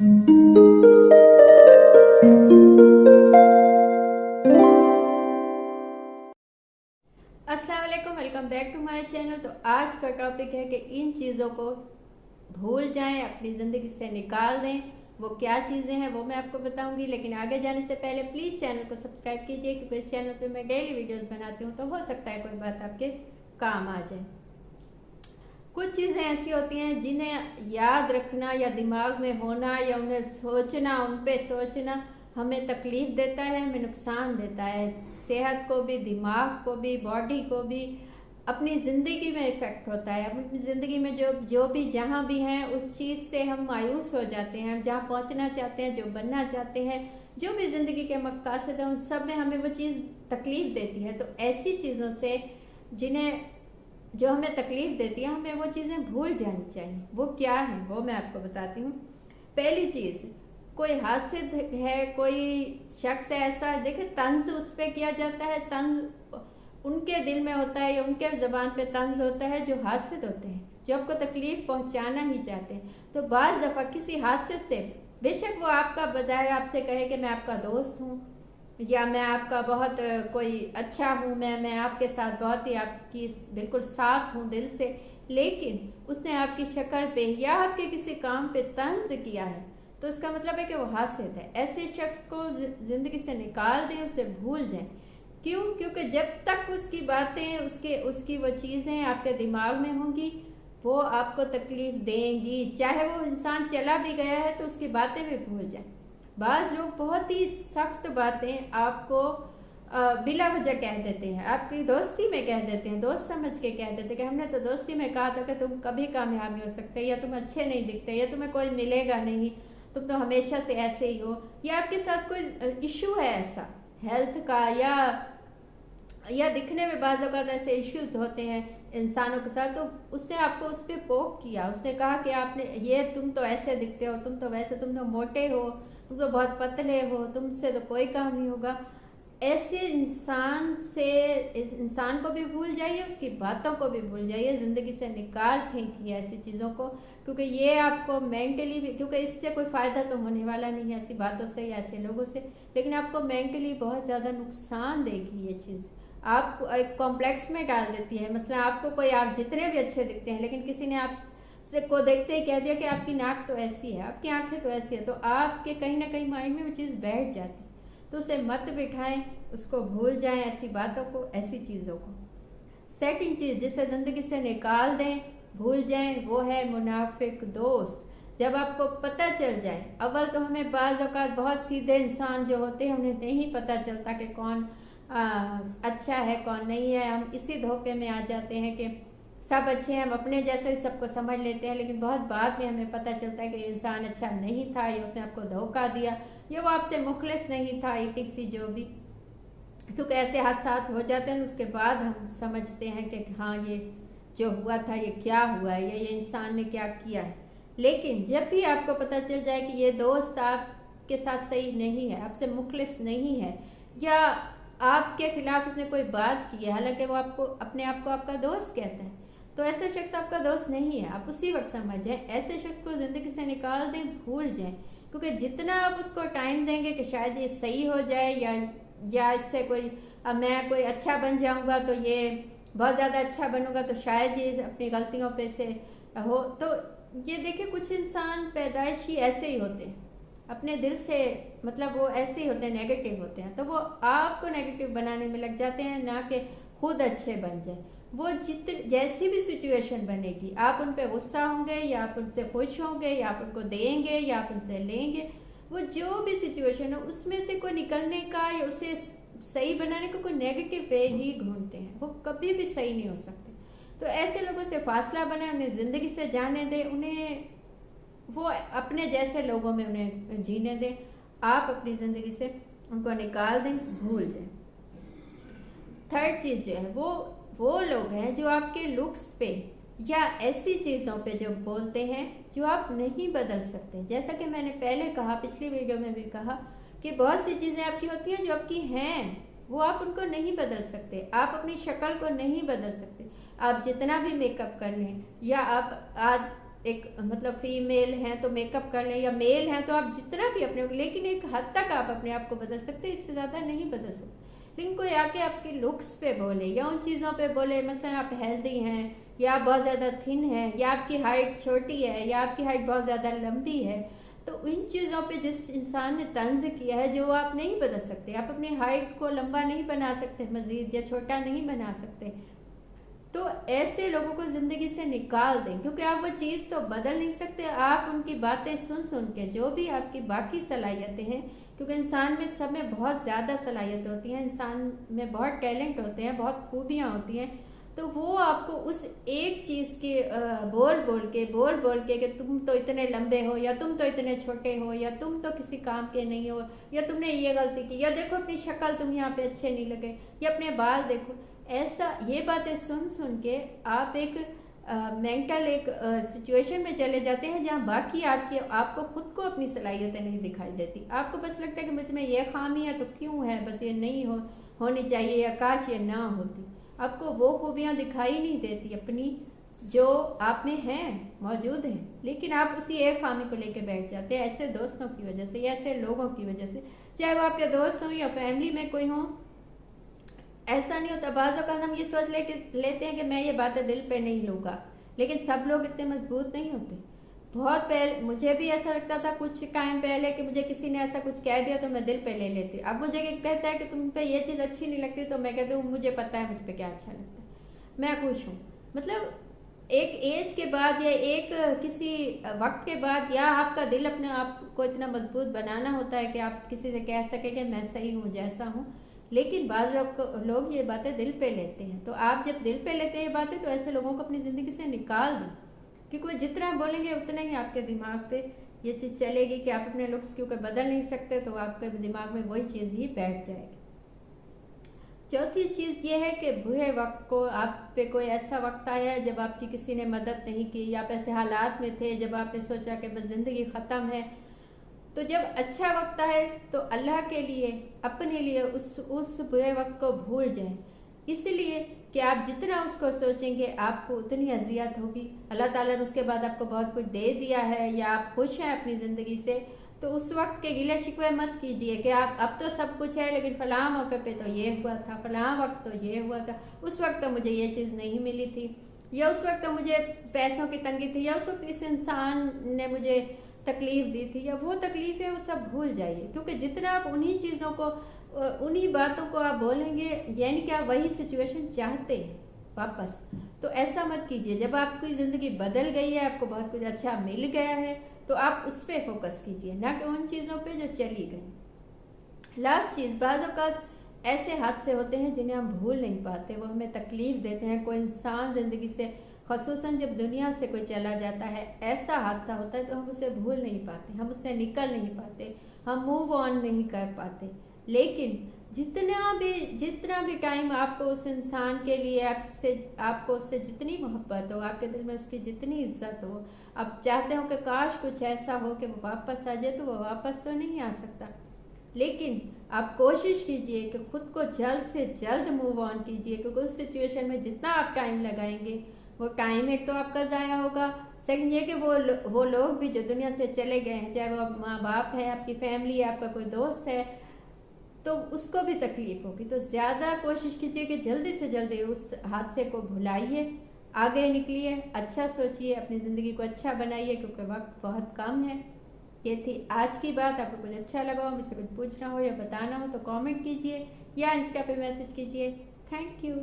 अस्सलाम वालेकुम, welcome back to my channel. तो आज का टॉपिक है कि इन चीज़ों को भूल जाएं, अपनी ज़िंदगी से निकाल दें। वो क्या चीज़ें हैं वो मैं आपको बताऊंगी, लेकिन आगे जाने से पहले प्लीज़ चैनल को सब्सक्राइब कीजिए, क्योंकि इस चैनल पे मैं डेली वीडियोस बनाती हूँ, तो हो सकता है कोई बात आपके काम आ जाए। कुछ चीज़ें ऐसी होती हैं जिन्हें याद रखना या दिमाग में होना या उन्हें सोचना, उन पर सोचना हमें तकलीफ देता है, हमें नुकसान देता है, सेहत को भी, दिमाग को भी, बॉडी को भी, अपनी ज़िंदगी में इफ़ेक्ट होता है। अपनी ज़िंदगी में जो भी जहाँ भी हैं उस चीज़ से हम मायूस हो जाते हैं। हम जहाँ पहुँचना चाहते हैं, जो बनना चाहते हैं, जो भी ज़िंदगी के मकसद हैं, उन सब में हमें वो चीज़ तकलीफ़ देती है। तो ऐसी चीज़ों से जो हमें तकलीफ देती है, हमें वो चीज़ें भूल जानी चाहिए। वो क्या है वो मैं आपको बताती हूँ। पहली चीज़, कोई हासिद है, कोई शख्स है ऐसा, देखिए तंज उस पर किया जाता है, तंज उनके दिल में होता है या उनके ज़बान पे तंज होता है जो हासिद होते हैं, जो आपको तकलीफ पहुंचाना ही चाहते हैं। तो बाज़ दफ़ा किसी हासिद से, बेशक वो आपका बजाय आपसे कहे कि मैं आपका दोस्त हूँ या मैं आपका बहुत कोई अच्छा हूँ, मैं आपके साथ बहुत ही आपकी बिल्कुल साथ हूँ दिल से, लेकिन उसने आपकी शक्ल पे या आपके किसी काम पे तंज किया है, तो उसका मतलब है कि वो हासिद है। ऐसे शख्स को ज़िंदगी से निकाल दें, उसे भूल जाएं। क्यों? क्योंकि जब तक उसकी बातें, उसकी वो चीज़ें आपके दिमाग में होंगी, वो आपको तकलीफ देंगी। चाहे वो इंसान चला भी गया है तो उसकी बातें भी भूल जाएं। बाज़ लोग बहुत ही सख्त बातें आपको बिला वजह कह देते हैं, आपकी दोस्ती में कह देते हैं, दोस्त समझ के कह देते हैं कि हमने तो दोस्ती में कहा था कि तुम कभी कामयाब नहीं हो सकते, या तुम अच्छे नहीं दिखते, या तुम्हें कोई मिलेगा नहीं, तुम तो हमेशा से ऐसे ही हो, या आपके साथ कोई इशू है ऐसा हेल्थ का, या दिखने में बाज़ औक़ात ऐसे इश्यूज होते हैं इंसानों के साथ, तो उसने आपको उस पर पोक किया, उसने कहा कि आपने ये, तुम तो ऐसे दिखते हो, तुम तो वैसे, तुम तो मोटे हो, तुम तो बहुत पतले हो, तुमसे तो कोई काम नहीं होगा। ऐसे इंसान को भी भूल जाइए, उसकी बातों को भी भूल जाइए, ज़िंदगी से निकाल फेंकिए ऐसी चीज़ों को, क्योंकि ये आपको मेंटली भी, क्योंकि इससे कोई फ़ायदा तो होने वाला नहीं है ऐसी बातों से या ऐसे लोगों से, लेकिन आपको मेंटली बहुत ज़्यादा नुकसान देगी ये चीज़, आपको एक कॉम्प्लेक्स में डाल देती है। मतलब आपको कोई, आप जितने भी अच्छे दिखते हैं, लेकिन किसी ने आप से को देखते ही कह दिया कि आपकी नाक तो ऐसी है, आपकी आंखें तो ऐसी है, तो आपके कहीं ना कहीं माइंड में वो चीज़ बैठ जाती है। तो उसे मत बिठाएं, उसको भूल जाएं, ऐसी बातों को, ऐसी चीज़ों को। सेकंड चीज़ जिसे ज़िंदगी से निकाल दें, भूल जाएं, वो है मुनाफिक दोस्त। जब आपको पता चल जाए, अव्वल तो हमें बाज़ औक़ात बहुत सीधे इंसान जो होते हैं उन्हें नहीं पता चलता कि कौन अच्छा है कौन नहीं है। हम इसी धोखे में आ जाते हैं कि सब अच्छे हैं, हम अपने जैसे ही सबको समझ लेते हैं, लेकिन बहुत बाद में हमें पता चलता है कि इंसान अच्छा नहीं था, या उसने आपको धोखा दिया, या वो आपसे मुखलिस नहीं था, ईटीसी जो भी। क्योंकि ऐसे हादसात हो जाते हैं, उसके बाद हम समझते हैं कि हाँ ये जो हुआ था ये क्या हुआ है, या ये इंसान ने क्या किया है। लेकिन जब भी आपको पता चल जाए कि ये दोस्त आपके साथ सही नहीं है, आपसे मुखलिस नहीं है, या आपके खिलाफ उसने कोई बात की है, हालांकि वो आपको अपने आप को आपका दोस्त कहता है, तो ऐसा शख्स आपका दोस्त नहीं है। आप उसी वक्त समझ जाएं, ऐसे शख्स को ज़िंदगी से निकाल दें, भूल जाएं, क्योंकि जितना आप उसको टाइम देंगे कि शायद ये सही हो जाए, या इससे कोई, अब मैं कोई अच्छा बन जाऊंगा तो ये बहुत ज़्यादा अच्छा बनूंगा तो शायद ये अपनी गलतियों पे से हो, तो ये देखिए कुछ इंसान पैदाइशी ऐसे ही होते हैं, अपने दिल से, मतलब वो ऐसे ही होते हैं, नेगेटिव होते हैं, तो वो आपको नेगेटिव बनाने में लग जाते हैं, ना कि खुद अच्छे बन जाए। वो जैसी भी सिचुएशन बनेगी, आप उन पर गुस्सा होंगे, या आप उनसे खुश होंगे, या आप उनको देंगे, या आप उनसे लेंगे, वो जो भी सिचुएशन है उसमें से कोई निकलने का या उसे सही बनाने का कोई नेगेटिव वे ही ढूंढते हैं, वो कभी भी सही नहीं हो सकते। तो ऐसे लोगों से फासला बनाए, उन्हें ज़िंदगी से जाने दें, उन्हें वो अपने जैसे लोगों में उन्हें जीने दें। आप अपनी ज़िंदगी से उनको निकाल दें, भूल जाएं। थर्ड चीज़ जो है, वो लोग हैं जो आपके लुक्स पे या ऐसी चीज़ों पे जो बोलते हैं जो आप नहीं बदल सकते। जैसा कि मैंने पहले कहा, पिछली वीडियो में भी कहा, कि बहुत सी चीज़ें आपकी होती हैं जो आपकी हैं, वो आप उनको नहीं बदल सकते। आप अपनी शक्ल को नहीं बदल सकते, आप जितना भी मेकअप कर लें, या आप आज एक मतलब फीमेल हैं तो मेकअप कर लें, या मेल हैं तो आप जितना भी अपने, लेकिन एक हद तक आप अपने आप को बदल सकते हैं, इससे ज़्यादा नहीं बदल सकते। लेकिन कोई आके आपके लुक्स पे बोले या उन चीज़ों पे बोले, मसलन आप हेल्दी हैं या आप बहुत ज़्यादा थिन हैं, या आपकी हाइट छोटी है या आपकी हाइट बहुत ज़्यादा लंबी है, तो इन चीज़ों पे जिस इंसान ने तंज किया है जो आप नहीं बदल सकते, आप अपनी हाइट को लंबा नहीं बना सकते मजीद, या छोटा नहीं बना सकते, तो ऐसे लोगों को जिंदगी से निकाल दें, क्योंकि आप वो चीज़ तो बदल नहीं सकते। आप उनकी बातें सुन सुन के, जो भी आपकी बाकी सलाहियतें हैं, क्योंकि इंसान में सब में बहुत ज़्यादा सलाहियत होती हैं, इंसान में बहुत टैलेंट होते हैं, बहुत खूबियाँ होती हैं, तो वो आपको उस एक चीज़ के बोल बोल के कि तुम तो इतने लंबे हो, या तुम तो इतने छोटे हो, या तुम तो किसी काम के नहीं हो, या तुमने ये गलती की, या देखो अपनी शक्ल तुम यहाँ पे अच्छे नहीं लगे, या अपने बाल देखो, ऐसा ये बातें सुन सुन के आप एक मेंटल एक सिचुएशन में चले जाते हैं जहाँ बाकी आपको खुद को अपनी सलाहियतें नहीं दिखाई देती। आपको बस लगता है कि मुझ में ये खामी है तो क्यों है, बस ये नहीं होनी चाहिए, या काश ये ना होती। आपको वो खूबियाँ दिखाई नहीं देती अपनी जो आप में हैं, मौजूद हैं, लेकिन आप उसी एक खामी को लेके बैठ जाते हैं, ऐसे दोस्तों की वजह से या ऐसे लोगों की वजह से, चाहे वो आपके दोस्त हों या फैमिली में कोई हो। ऐसा नहीं होता, बाज़ों का हम ये सोच लेते हैं कि मैं ये बातें दिल पे नहीं लूँगा, लेकिन सब लोग इतने मजबूत नहीं होते। बहुत पहले मुझे भी ऐसा लगता था कुछ टाइम पहले कि मुझे किसी ने ऐसा कुछ कह दिया तो मैं दिल पे ले लेती। अब मुझे कहता है कि तुम पे ये चीज़ अच्छी नहीं लगती तो मैं कहती हूँ मुझे पता है मुझ पे क्या अच्छा लगता है, मैं खुश हूँ। मतलब एक एज के बाद या एक किसी वक्त के बाद, या आपका दिल अपने आप को इतना मजबूत बनाना होता है कि आप किसी से कह सके कि मैं सही हूँ जैसा हूँ। लेकिन बाद लोग ये बातें दिल पे लेते हैं, तो आप जब दिल पे लेते हैं ये बातें, तो ऐसे लोगों को अपनी ज़िंदगी से निकाल दें, क्योंकि वो जितना बोलेंगे उतना ही आपके दिमाग पे ये चीज़ चलेगी कि आप अपने लुक्स क्योंकि बदल नहीं सकते, तो आपके दिमाग में वही चीज़ ही बैठ जाएगी। चौथी चीज़ ये है कि बुरे वक्त को, आप पे कोई ऐसा वक्त आया है जब आपकी किसी ने मदद नहीं की, या आप ऐसे हालात में थे जब आपने सोचा कि बस ज़िंदगी ख़त्म है, तो जब अच्छा वक्त आए तो अल्लाह के लिए, अपने लिए उस बुरे वक्त को भूल जाएं, इसलिए कि आप जितना उसको सोचेंगे आपको उतनी अजियत होगी। अल्लाह ताला ने उसके बाद आपको बहुत कुछ दे दिया है, या आप खुश हैं अपनी ज़िंदगी से, तो उस वक्त के गिले शिकवे मत कीजिए कि आप अब तो सब कुछ है लेकिन फलां मौके पे तो ये हुआ था, फलां वक्त तो ये हुआ था, उस वक्त तो मुझे ये चीज़ नहीं मिली थी, या उस वक्त तो मुझे पैसों की तंगी थी, या उस वक्त इस इंसान ने मुझे तकलीफ दी थी, या वो तकलीफ है, वो सब भूल जाइए। क्योंकि जितना आप उन्हीं चीज़ों को, उन्हीं बातों को आप बोलेंगे, यानी कि आप वही सिचुएशन चाहते हैं वापस, तो ऐसा मत कीजिए। जब आपकी ज़िंदगी बदल गई है, आपको बहुत कुछ अच्छा मिल गया है, तो आप उस पर फोकस कीजिए, ना कि उन चीज़ों पे जो चली गई। लास्ट चीज़, बाज़ औक़ात ऐसे हादसे होते हैं जिन्हें हम भूल नहीं पाते, वो हमें तकलीफ देते हैं। कोई इंसान ज़िंदगी से, ख़ुसूसन जब दुनिया से कोई चला जाता है, ऐसा हादसा होता है तो हम उसे भूल नहीं पाते, हम उससे निकल नहीं पाते, हम मूव ऑन नहीं कर पाते। लेकिन जितना भी टाइम आपको उस इंसान के लिए, आपको उससे जितनी मोहब्बत हो, आपके दिल में उसकी जितनी इज्जत हो, आप चाहते हो कि काश कुछ ऐसा हो कि वो वापस आ जाए, तो वो वापस तो नहीं आ सकता, लेकिन आप कोशिश कीजिए कि खुद को जल्द से जल्द मूव ऑन कीजिए, क्योंकि उस सिचुएशन में जितना आप टाइम लगाएंगे, वो टाइम एक तो आपका ज़ाया होगा, सेकंड ये कि वो लोग भी जो दुनिया से चले गए हैं, चाहे वो माँ बाप है, आपकी फैमिली है, आपका कोई दोस्त है, तो उसको भी तकलीफ होगी। तो ज़्यादा कोशिश कीजिए कि जल्दी से जल्दी उस हादसे को भुलाइए, आगे निकलिए, अच्छा सोचिए, अपनी ज़िंदगी को अच्छा बनाइए, क्योंकि वक्त बहुत कम है। ये थी आज की बात। आपको कुछ अच्छा लगा हो, मुझसे कुछ पूछना हो या बताना हो तो कमेंट कीजिए या इंस्टा पे मैसेज कीजिए। Thank you.